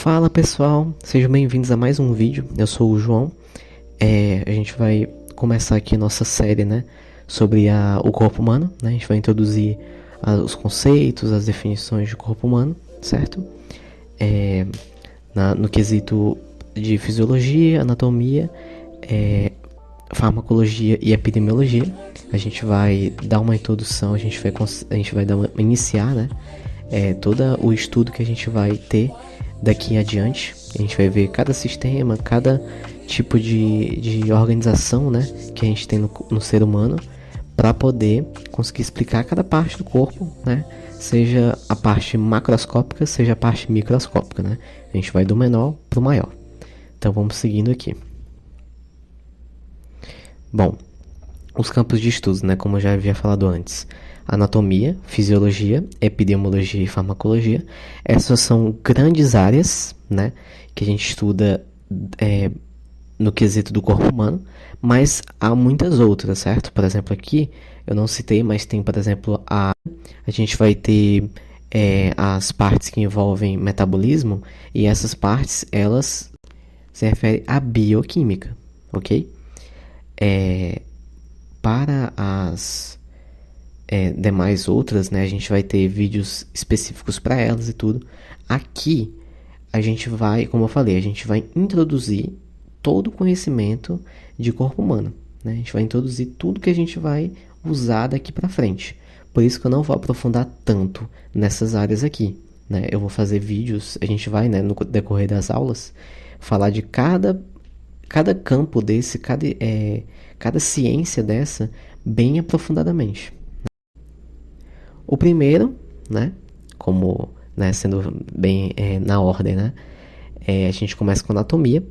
Fala pessoal, sejam bem-vindos a mais um vídeo. Eu sou o João. A gente vai começar aqui nossa série, né, sobre o corpo humano, né? A gente vai introduzir os conceitos, as definições de corpo humano, certo? No quesito de fisiologia, anatomia, farmacologia e epidemiologia. A gente vai dar uma introdução, a gente vai iniciar, né, todo o estudo que a gente vai ter daqui em adiante. A gente vai ver cada sistema, cada tipo de organização, né, que a gente tem no ser humano, para poder conseguir explicar cada parte do corpo, né, seja a parte macroscópica, seja a parte microscópica, né. A gente vai do menor para o maior. Então vamos seguindo aqui. Bom, os campos de estudos, né, como eu já havia falado antes: anatomia, fisiologia, epidemiologia e farmacologia. Essas são grandes áreas, né, que a gente estuda no quesito do corpo humano, mas há muitas outras, certo? Por exemplo, aqui eu não citei, mas tem, por exemplo, a gente vai ter as partes que envolvem metabolismo, e essas partes, elas se referem à bioquímica, ok? Para as demais outras, né, a gente vai ter vídeos específicos para elas e tudo. Aqui a gente vai, como eu falei, a gente vai introduzir todo o conhecimento de corpo humano, né? A gente vai introduzir tudo que a gente vai usar daqui para frente. Por isso que eu não vou aprofundar tanto nessas áreas aqui, né? Eu vou fazer vídeos, a gente vai, né, no decorrer das aulas, falar de cada campo desse, cada ciência dessa, bem aprofundadamente. O primeiro, né, como, né, sendo bem na ordem, né, a gente começa com anatomia.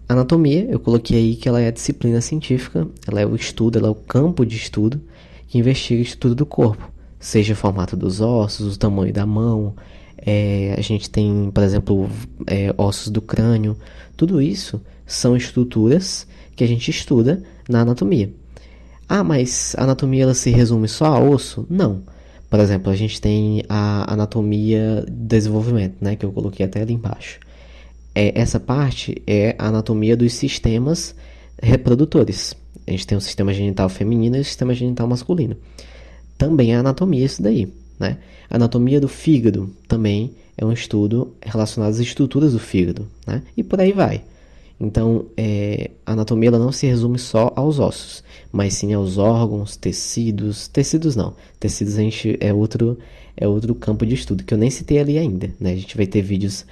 A anatomia, eu coloquei aí que ela é a disciplina científica, ela é o estudo, ela é o campo de estudo que investiga o estudo do corpo, seja o formato dos ossos, o tamanho da mão, a gente tem, por exemplo, ossos do crânio. Tudo isso são estruturas que a gente estuda na anatomia. Ah, mas a anatomia ela se resume só a osso? Não. Por exemplo, a gente tem a anatomia de desenvolvimento, né, que eu coloquei até ali embaixo. Essa parte é a anatomia dos sistemas reprodutores. A gente tem o sistema genital feminino e o sistema genital masculino. Também é anatomia isso daí, né? A anatomia do fígado também é um estudo relacionado às estruturas do fígado, né? E por aí vai. Então, a anatomia ela não se resume só aos ossos, mas sim aos órgãos, tecidos. Tecidos não. Tecidos a gente é outro campo de estudo que eu nem citei ali ainda, né? A gente vai ter vídeos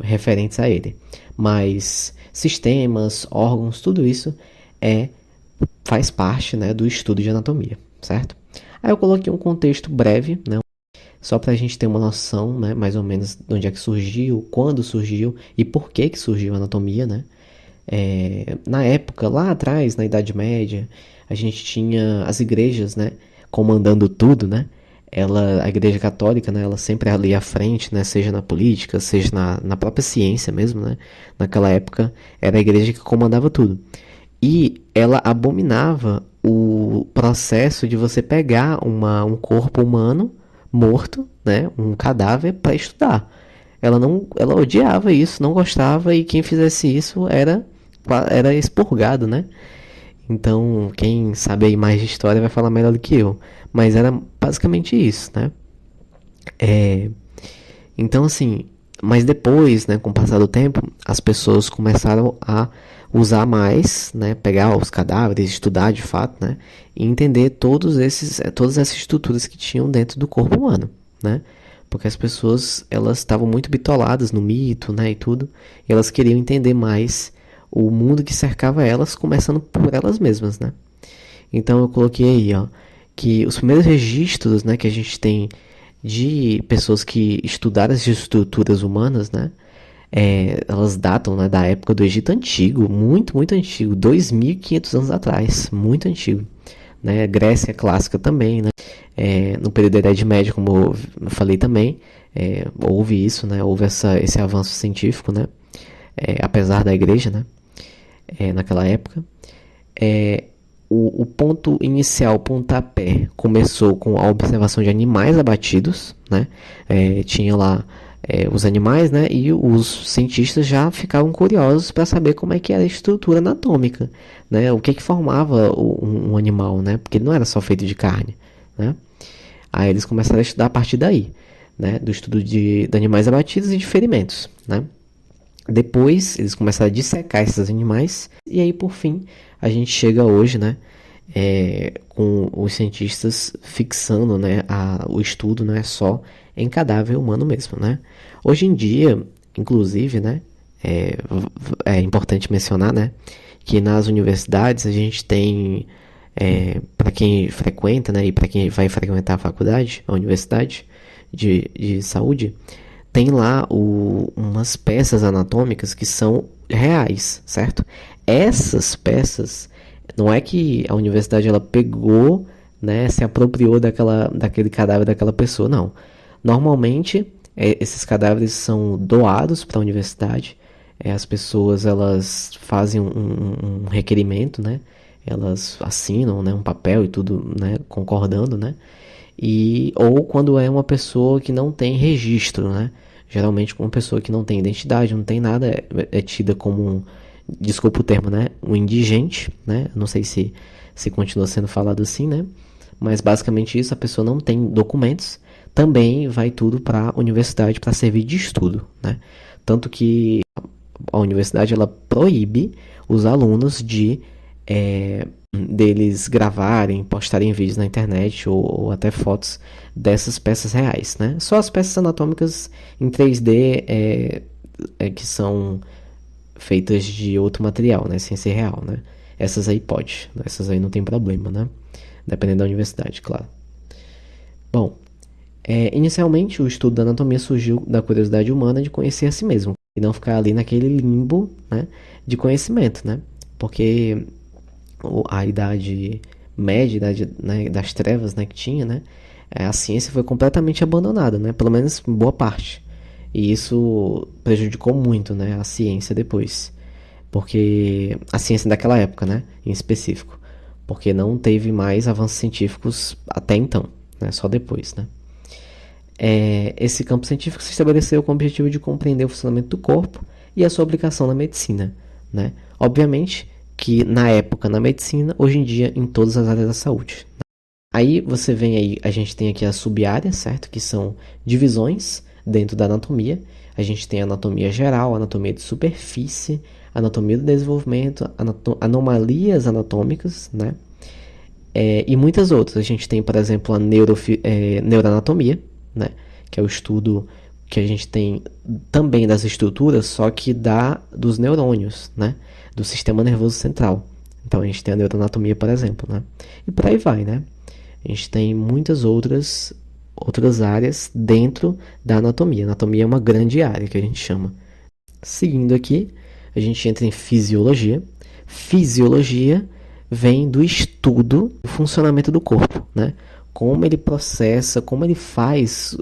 referentes a ele. Mas sistemas, órgãos, tudo isso faz parte, né, do estudo de anatomia, certo? Aí eu coloquei um contexto breve, né, só para a gente ter uma noção, né, mais ou menos de onde é que surgiu, quando surgiu e por que surgiu a anatomia, né? Na época, lá atrás, na Idade Média, a gente tinha as igrejas, né, comandando tudo, né? A Igreja Católica, né, ela sempre ali à frente, né, seja na política, seja na própria ciência mesmo, né? Naquela época era a igreja que comandava tudo. E ela abominava o processo de você pegar um corpo humano morto, né, um cadáver, para estudar. Ela odiava isso, não gostava, e quem fizesse isso era expurgado, né? Então, quem sabe aí mais de história vai falar melhor do que eu. Mas era basicamente isso, né? Então, assim, mas depois, né, com o passar do tempo, as pessoas começaram a usar mais, né, pegar os cadáveres, estudar de fato, né, e entender todas essas estruturas que tinham dentro do corpo humano, né? Porque as pessoas, elas estavam muito bitoladas no mito, né, e tudo, e elas queriam entender mais o mundo que cercava elas, começando por elas mesmas, né? Então eu coloquei aí, ó, que os primeiros registros, né, que a gente tem de pessoas que estudaram as estruturas humanas, né, elas datam, né, da época do Egito Antigo, muito, muito antigo, 2.500 anos atrás, muito antigo, né? Grécia Clássica também, né? No período da Idade Média, como eu falei também, houve isso, né? Houve esse avanço científico, né? Apesar da igreja, né? Naquela época. O ponto inicial, o pontapé, começou com a observação de animais abatidos, né? Tinha lá os animais, né? E os cientistas já ficavam curiosos para saber como é que era a estrutura anatômica, né? O que que formava um animal, né? Porque ele não era só feito de carne, né? Aí eles começaram a estudar a partir daí, né? Do estudo de animais abatidos e de ferimentos, né? Depois eles começaram a dissecar esses animais e aí por fim a gente chega hoje, né? Com os cientistas fixando, né, o estudo, né, só em cadáver humano mesmo, né? Hoje em dia, inclusive, né, é importante mencionar, né, que nas universidades a gente tem, para quem frequenta, né, e para quem vai frequentar a faculdade, a universidade de saúde, tem lá umas peças anatômicas que são reais, certo? Essas peças, não é que a universidade ela pegou, né, se apropriou daquele cadáver daquela pessoa, não. Normalmente, esses cadáveres são doados para a universidade. As pessoas elas fazem um requerimento, né? Elas assinam, né, um papel e tudo, né, concordando, né? Ou quando é uma pessoa que não tem registro, né? Geralmente uma pessoa que não tem identidade, não tem nada, é tida como desculpa o termo, né? Um indigente, né? Não sei se continua sendo falado assim, né? Mas basicamente isso, a pessoa não tem documentos, também vai tudo para a universidade para servir de estudo, né? Tanto que a universidade ela proíbe os alunos deles gravarem, postarem vídeos na internet ou até fotos dessas peças reais, né? Só as peças anatômicas em 3D que são feitas de outro material, né? Sem ser real, né? Essas aí pode, essas aí não tem problema, né? Dependendo da universidade, claro. Bom, inicialmente o estudo da anatomia surgiu da curiosidade humana de conhecer a si mesmo e não ficar ali naquele limbo, né, de conhecimento, né? Porque a idade média, idade, né, das trevas, né, que tinha, né, a ciência foi completamente abandonada, né? Pelo menos boa parte. E isso prejudicou muito, né, a ciência depois. Porque a ciência daquela época, né, em específico. Porque não teve mais avanços científicos até então, né, só depois, né. Esse campo científico se estabeleceu com o objetivo de compreender o funcionamento do corpo e a sua aplicação na medicina, né. Obviamente que na época na medicina, hoje em dia em todas as áreas da saúde. Aí você vem aí, a gente tem aqui as sub-áreas, certo? Que são divisões dentro da anatomia. A gente tem a anatomia geral, a anatomia de superfície, a anatomia do desenvolvimento, anomalias anatômicas, né? E muitas outras. A gente tem, por exemplo, a neuroanatomia, né? Que é o estudo que a gente tem também das estruturas, só que dos neurônios, né? Do sistema nervoso central. Então a gente tem a neuroanatomia, por exemplo, né? E por aí vai, né? A gente tem muitas outras áreas dentro da anatomia. A anatomia é uma grande área que a gente chama. Seguindo aqui, a gente entra em fisiologia. Fisiologia vem do estudo do funcionamento do corpo, né? Como ele processa, como ele faz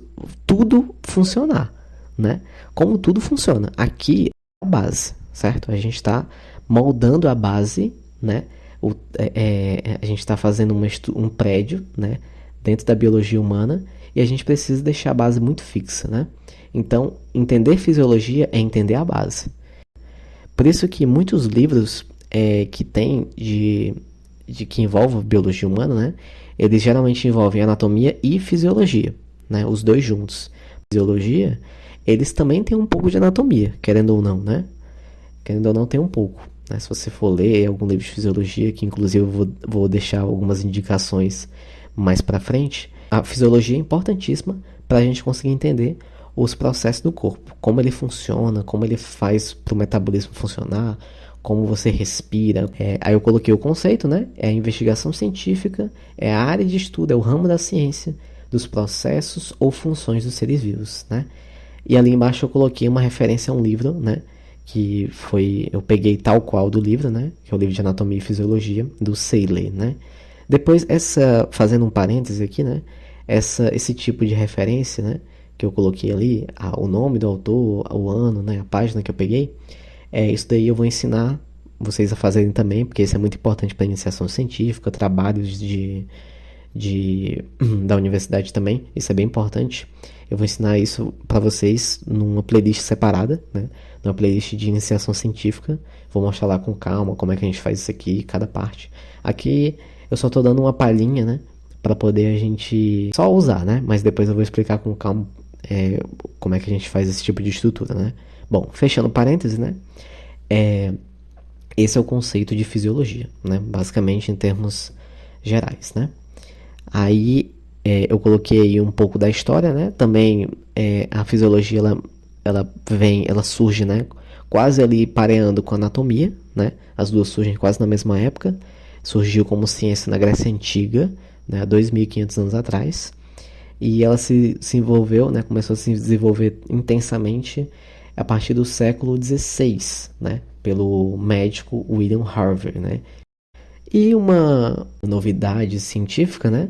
tudo funcionar, né? Como tudo funciona. Aqui é a base, certo? A gente está moldando a base, né? A gente está fazendo um prédio, né? Dentro da biologia humana e a gente precisa deixar a base muito fixa, né? Então, entender fisiologia é entender a base. Por isso que muitos livros que tem que envolvem biologia humana, né? Eles geralmente envolvem anatomia e fisiologia, né? Os dois juntos. Fisiologia, eles também têm um pouco de anatomia, querendo ou não, né? Querendo ou não, tem um pouco. Né? Se você for ler algum livro de fisiologia, que inclusive eu vou deixar algumas indicações mais para frente, a fisiologia é importantíssima para a gente conseguir entender os processos do corpo, como ele funciona, como ele faz para o metabolismo funcionar, como você respira. Aí eu coloquei o conceito, né? É a investigação científica, é a área de estudo, é o ramo da ciência dos processos ou funções dos seres vivos, né? E ali embaixo eu coloquei uma referência a um livro, né? Que eu peguei tal qual do livro, né? Que é o livro de Anatomia e Fisiologia, do Seeley, né? Depois, fazendo um parêntese aqui, né? Esse tipo de referência, né? Que eu coloquei ali, o nome do autor, o ano, né? A página que eu peguei, isso daí eu vou ensinar vocês a fazerem também, porque isso é muito importante para iniciação científica, trabalhos da universidade também, isso é bem importante. Eu vou ensinar isso para vocês numa playlist separada, né? Numa playlist de iniciação científica. Vou mostrar lá com calma como é que a gente faz isso aqui, cada parte. Aqui eu só tô dando uma palhinha, né? Para poder a gente só usar, né? Mas depois eu vou explicar com calma como é que a gente faz esse tipo de estrutura, né? Bom, fechando parênteses, né? Esse é o conceito de fisiologia, né? Basicamente em termos gerais, né? Aí eu coloquei aí um pouco da história, né? Também a fisiologia ela surge, né? Quase ali pareando com a anatomia, né? As duas surgem quase na mesma época. Surgiu como ciência na Grécia Antiga, né? Há 2.500 anos atrás. E ela se envolveu, né? Começou a se desenvolver intensamente a partir do século XVI, né? Pelo médico William Harvey, né? E uma novidade científica, né?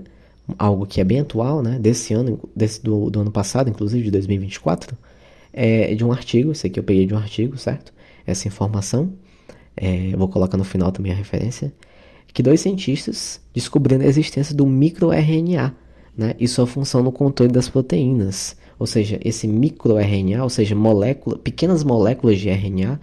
Algo que é bem atual, né? Desse ano, do ano passado, inclusive, de 2024, é de um artigo. Esse aqui eu peguei de um artigo, certo? Essa informação. Eu vou colocar no final também a referência. Que dois cientistas descobriram a existência do microRNA, né? E sua função no controle das proteínas. Ou seja, esse microRNA, ou seja, pequenas moléculas de RNA,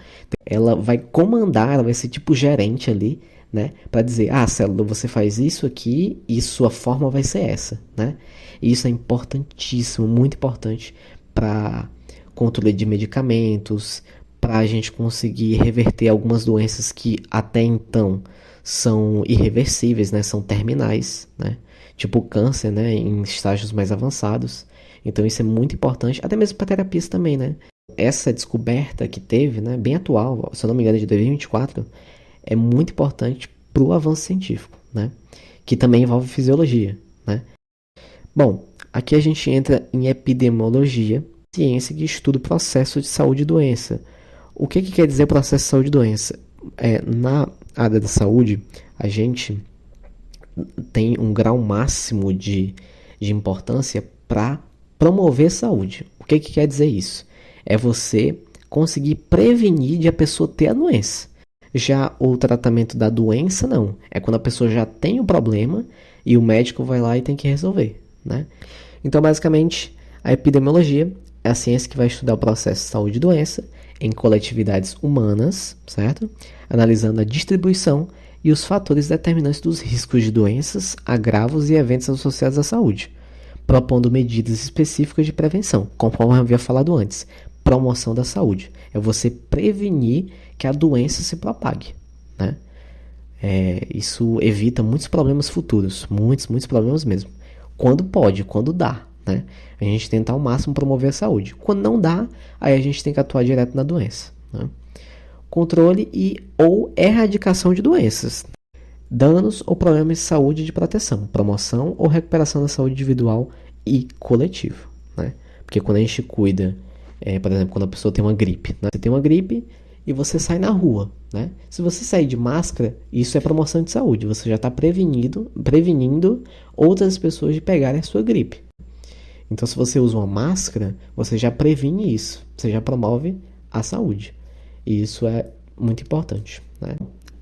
ela vai comandar, ela vai ser tipo gerente ali, né? Para dizer, célula, você faz isso aqui e sua forma vai ser essa, né? E isso é importantíssimo, muito importante para controle de medicamentos, para a gente conseguir reverter algumas doenças que até então são irreversíveis, né? São terminais, né? Tipo o câncer, né? Em estágios mais avançados. Então isso é muito importante, até mesmo para terapias também, né? Essa descoberta que teve, né? Bem atual, se eu não me engano, é de 2024, é muito importante para o avanço científico, né? Que também envolve fisiologia, né? Bom, aqui a gente entra em epidemiologia, ciência que estuda o processo de saúde e doença. O que quer dizer processo de saúde e doença? Na área da saúde, a gente tem um grau máximo de importância para promover saúde. O que quer dizer isso? É você conseguir prevenir de a pessoa ter a doença. Já o tratamento da doença, não. É quando a pessoa já tem o problema e o médico vai lá e tem que resolver, né? Então, basicamente, a epidemiologia é a ciência que vai estudar o processo de saúde e doença em coletividades humanas, certo? Analisando a distribuição e os fatores determinantes dos riscos de doenças, agravos e eventos associados à saúde, propondo medidas específicas de prevenção, conforme eu havia falado antes. Promoção da saúde é você prevenir que a doença se propague, né? Isso evita muitos problemas futuros, muitos problemas mesmo. Quando pode, quando dá, né? A gente tenta ao máximo promover a saúde. Quando não dá, aí a gente tem que atuar direto na doença, né? Controle e ou erradicação de doenças, danos ou problemas de saúde e de proteção, promoção ou recuperação da saúde individual e coletiva, né? Porque quando a gente cuida, por exemplo, quando a pessoa tem uma gripe, né? Você tem uma gripe e você sai na rua, né? Se você sair de máscara, isso é promoção de saúde. Você já está prevenindo outras pessoas de pegarem a sua gripe. Então, se você usa uma máscara, você já previne isso. Você já promove a saúde. E isso é muito importante, né?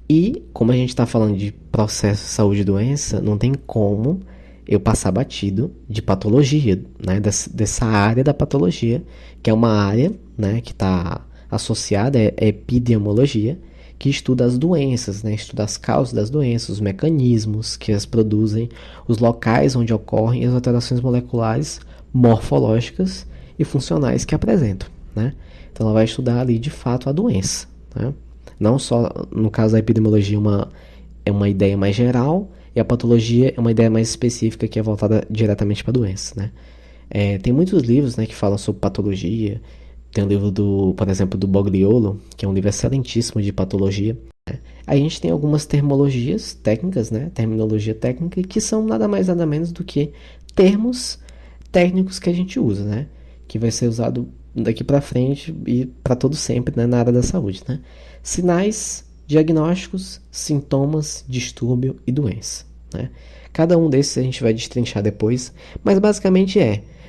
E, como a gente está falando de processo de saúde e doença, não tem como eu passar batido de patologia, né? Dessa área da patologia, que é uma área, né, que está associada à epidemiologia, que estuda as doenças, né? Estuda as causas das doenças, os mecanismos que as produzem, os locais onde ocorrem as alterações moleculares, morfológicas e funcionais que apresentam, né? Então ela vai estudar ali de fato a doença, né? Não só, no caso da epidemiologia, é uma ideia mais geral, e a patologia é uma ideia mais específica que é voltada diretamente para a doença, né? Tem muitos livros, né, que falam sobre patologia. Tem um livro, por exemplo, do Bogliolo, que é um livro excelentíssimo de patologia. Aí a gente tem algumas terminologias técnicas, né? Terminologia técnica, que são nada mais nada menos do que termos técnicos que a gente usa, né? Que vai ser usado daqui para frente e para todo sempre, né, na área da saúde, né? Sinais, diagnósticos, sintomas, distúrbio e doença, né? Cada um desses a gente vai destrinchar depois, mas basicamente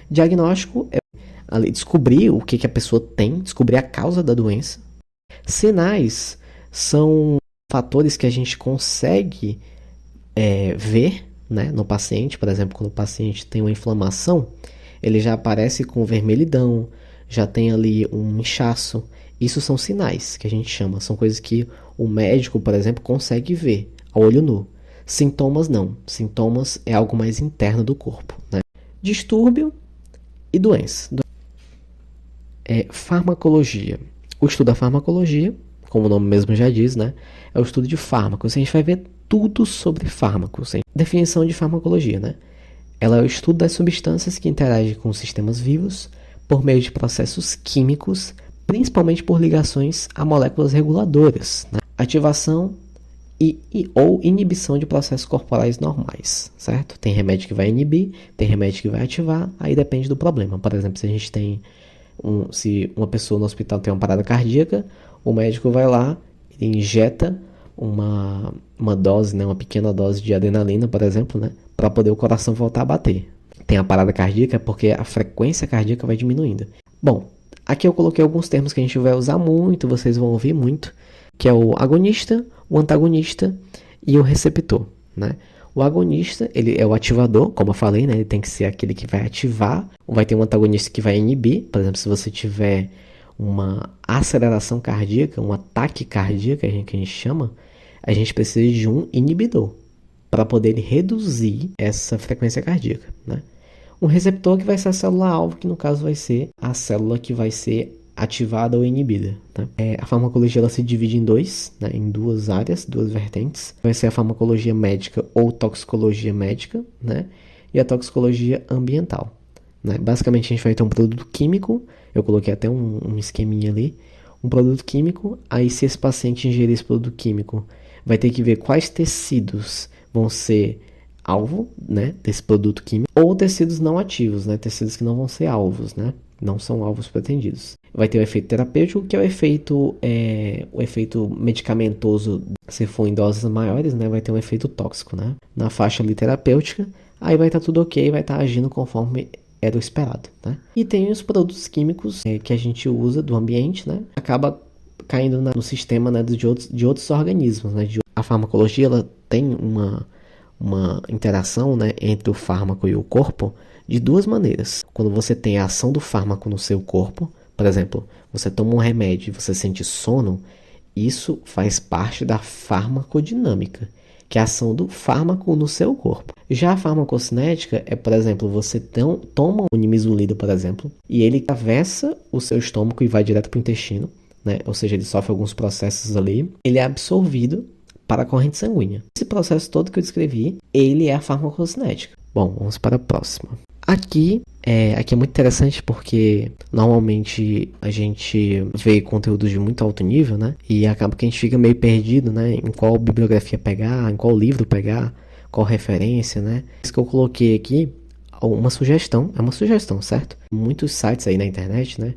diagnóstico é ali descobrir o que a pessoa tem, descobrir a causa da doença. Sinais são fatores que a gente consegue ver, né, no paciente. Por exemplo, quando o paciente tem uma inflamação, ele já aparece com vermelhidão, já tem ali um inchaço. Isso são sinais que a gente chama, são coisas que o médico, por exemplo, consegue ver a olho nu. Sintomas não, sintomas é algo mais interno do corpo, né? Distúrbio e doença. Farmacologia. O estudo da farmacologia, como o nome mesmo já diz, né? É o estudo de fármacos. A gente vai ver tudo sobre fármacos. Definição de farmacologia, né? Ela é o estudo das substâncias que interagem com os sistemas vivos por meio de processos químicos, principalmente por ligações a moléculas reguladoras, né? Ativação ou inibição de processos corporais normais, certo? Tem remédio que vai inibir, tem remédio que vai ativar, aí depende do problema. Por exemplo, se a gente tem se uma pessoa no hospital tem uma parada cardíaca, o médico vai lá, ele injeta uma dose, né, uma pequena dose de adrenalina, por exemplo, né, para poder o coração voltar a bater. Tem a parada cardíaca porque a frequência cardíaca vai diminuindo. Bom, aqui eu coloquei alguns termos que a gente vai usar muito, vocês vão ouvir muito, que é o agonista, o antagonista e o receptor, né? O agonista, ele é o ativador, como eu falei, né? Ele tem que ser aquele que vai ativar, ou vai ter um antagonista que vai inibir. Por exemplo, se você tiver uma aceleração cardíaca, um ataque cardíaco, que a gente chama, a gente precisa de um inibidor para poder reduzir essa frequência cardíaca, né? Um receptor que vai ser a célula-alvo, que no caso vai ser a célula que vai ser ativada ou inibida, né? A farmacologia ela se divide em em duas áreas, duas vertentes. Vai ser a farmacologia médica ou toxicologia médica, né? E a toxicologia ambiental, né? Basicamente a gente vai ter um produto químico, eu coloquei até um esqueminha ali, um produto químico, aí se esse paciente ingerir esse produto químico, vai ter que ver quais tecidos vão ser alvo, né, desse produto químico, ou tecidos não ativos, né, tecidos que não vão ser alvos, né, não são alvos pretendidos. Vai ter o efeito terapêutico, que é o efeito medicamentoso, se for em doses maiores, né, vai ter um efeito tóxico, né. Na faixa ali terapêutica, aí vai estar tudo ok, vai estar agindo conforme era o esperado, né. E tem os produtos químicos que a gente usa do ambiente, né, acaba caindo no sistema, né, de outros organismos, né. A farmacologia ela tem uma interação, né, entre o fármaco e o corpo de duas maneiras. Quando você tem a ação do fármaco no seu corpo, por exemplo, você toma um remédio e você sente sono, isso faz parte da farmacodinâmica, que é a ação do fármaco no seu corpo. Já a farmacocinética é, por exemplo, você toma um nimesulida, por exemplo, e ele atravessa o seu estômago e vai direto para o intestino, né? Ou seja, ele sofre alguns processos ali, ele é absorvido para a corrente sanguínea. Esse processo todo que eu descrevi, ele é a farmacocinética. Bom, vamos para a próxima. Aqui é muito interessante porque normalmente a gente vê conteúdos de muito alto nível, né? E acaba que a gente fica meio perdido, né? Em qual bibliografia pegar, em qual livro pegar, qual referência, né? Isso que eu coloquei aqui, é uma sugestão, certo? Muitos sites aí na internet, né?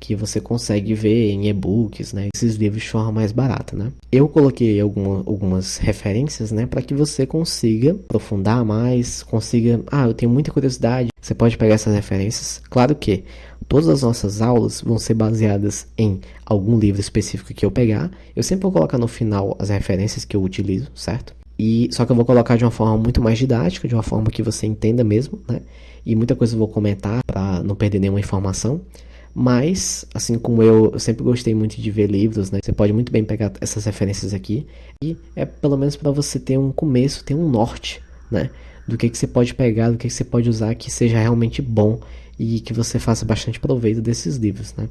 Que você consegue ver em e-books, né? Esses livros de forma mais barata, né? Eu coloquei algumas referências, né? Para que você consiga aprofundar mais, eu tenho muita curiosidade. Você pode pegar essas referências. Claro que todas as nossas aulas vão ser baseadas em algum livro específico que eu pegar. Eu sempre vou colocar no final as referências que eu utilizo, certo? Só que eu vou colocar de uma forma muito mais didática, de uma forma que você entenda mesmo, né? E muita coisa eu vou comentar para não perder nenhuma informação. Mas, assim como eu sempre gostei muito de ver livros, né? Você pode muito bem pegar essas referências aqui. E é pelo menos para você ter um começo, ter um norte, né? Do que você pode pegar, do que você pode usar que seja realmente bom e que você faça bastante proveito desses livros, né?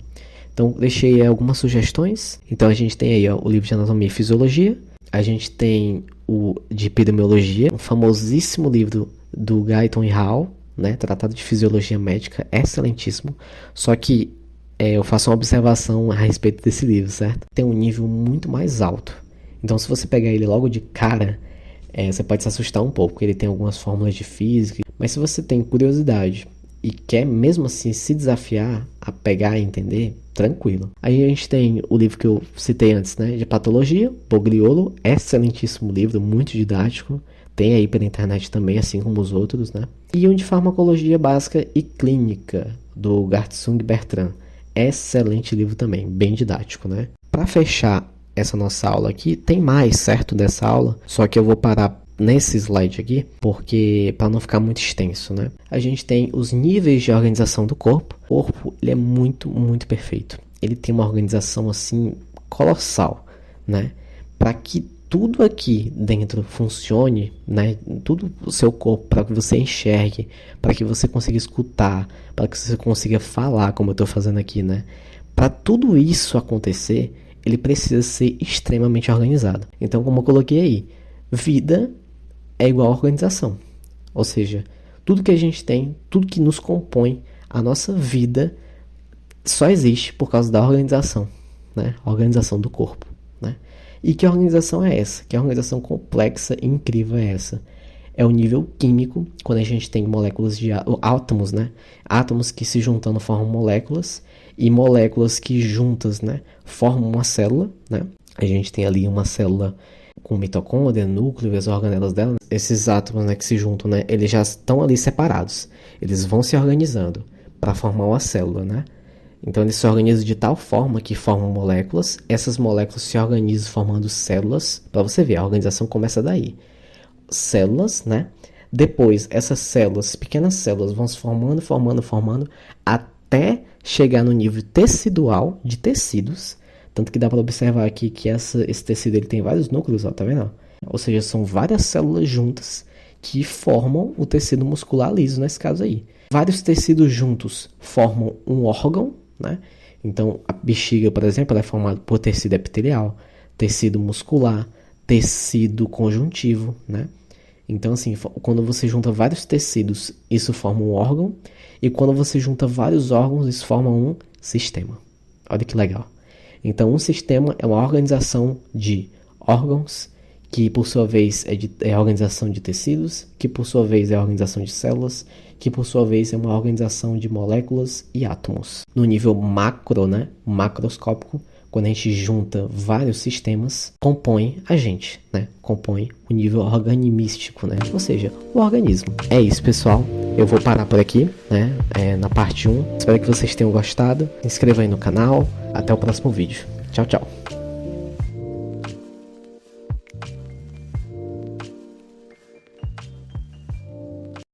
Então, deixei algumas sugestões. Então, a gente tem aí o livro de Anatomia e Fisiologia. A gente tem o de Epidemiologia, um famosíssimo livro do Guyton e Hall, né, Tratado de Fisiologia Médica, excelentíssimo. Só que eu faço uma observação a respeito desse livro, certo? Tem um nível muito mais alto. Então, se você pegar ele logo de cara, você pode se assustar um pouco, porque ele tem algumas fórmulas de física. Mas se você tem curiosidade e quer mesmo assim se desafiar a pegar e entender, tranquilo. Aí a gente tem o livro que eu citei antes, né, de Patologia, Bogliolo, excelentíssimo livro, muito didático. Tem aí pela internet também, assim como os outros, né? E um de Farmacologia Básica e Clínica, do Gartsung Bertrand. Excelente livro também, bem didático, né? Para fechar essa nossa aula aqui, tem mais, certo, dessa aula? Só que eu vou parar nesse slide aqui, porque para não ficar muito extenso, né? A gente tem os níveis de organização do corpo. O corpo, ele é muito, muito perfeito. Ele tem uma organização assim colossal, né? Para que tudo aqui dentro funcione, né? Tudo o seu corpo, para que você enxergue, para que você consiga escutar, para que você consiga falar, como eu estou fazendo aqui, né? Para tudo isso acontecer, ele precisa ser extremamente organizado. Então, como eu coloquei aí, vida é igual a organização. Ou seja, tudo que a gente tem, tudo que nos compõe, a nossa vida só existe por causa da organização, né? A organização do corpo, né? E que organização é essa? Que organização complexa e incrível é essa? É o nível químico, quando a gente tem moléculas de átomos, né? Átomos que se juntando formam moléculas, e moléculas que juntas, né, formam uma célula, né? A gente tem ali uma célula com mitocôndria, núcleo, as organelas dela. Esses átomos, né, que se juntam, né, eles já estão ali separados. Eles vão se organizando para formar uma célula, né? Então eles se organizam de tal forma que formam moléculas. Essas moléculas se organizam formando células. Para você ver, a organização começa daí. Células, né? Depois, essas células, pequenas células, vão se formando, até chegar no nível tecidual de tecidos. Tanto que dá para observar aqui que esse tecido ele tem vários núcleos, ó, tá vendo? Ou seja, são várias células juntas que formam o tecido muscular liso, nesse caso aí. Vários tecidos juntos formam um órgão, né? Então, a bexiga, por exemplo, ela é formada por tecido epitelial, tecido muscular, tecido conjuntivo, né? Então, assim, quando você junta vários tecidos, isso forma um órgão. E quando você junta vários órgãos, isso forma um sistema. Olha que legal. Então, um sistema é uma organização de órgãos, que por sua vez é a organização de tecidos, que por sua vez é a organização de células, que por sua vez é uma organização de moléculas e átomos. No nível macro, né, macroscópico, quando a gente junta vários sistemas, compõe a gente, né? Compõe o nível organimístico, né? Ou seja, o organismo. É isso, pessoal. Eu vou parar por aqui, né? Na parte 1. Espero que vocês tenham gostado. Se inscreva aí no canal. Até o próximo vídeo. Tchau, tchau.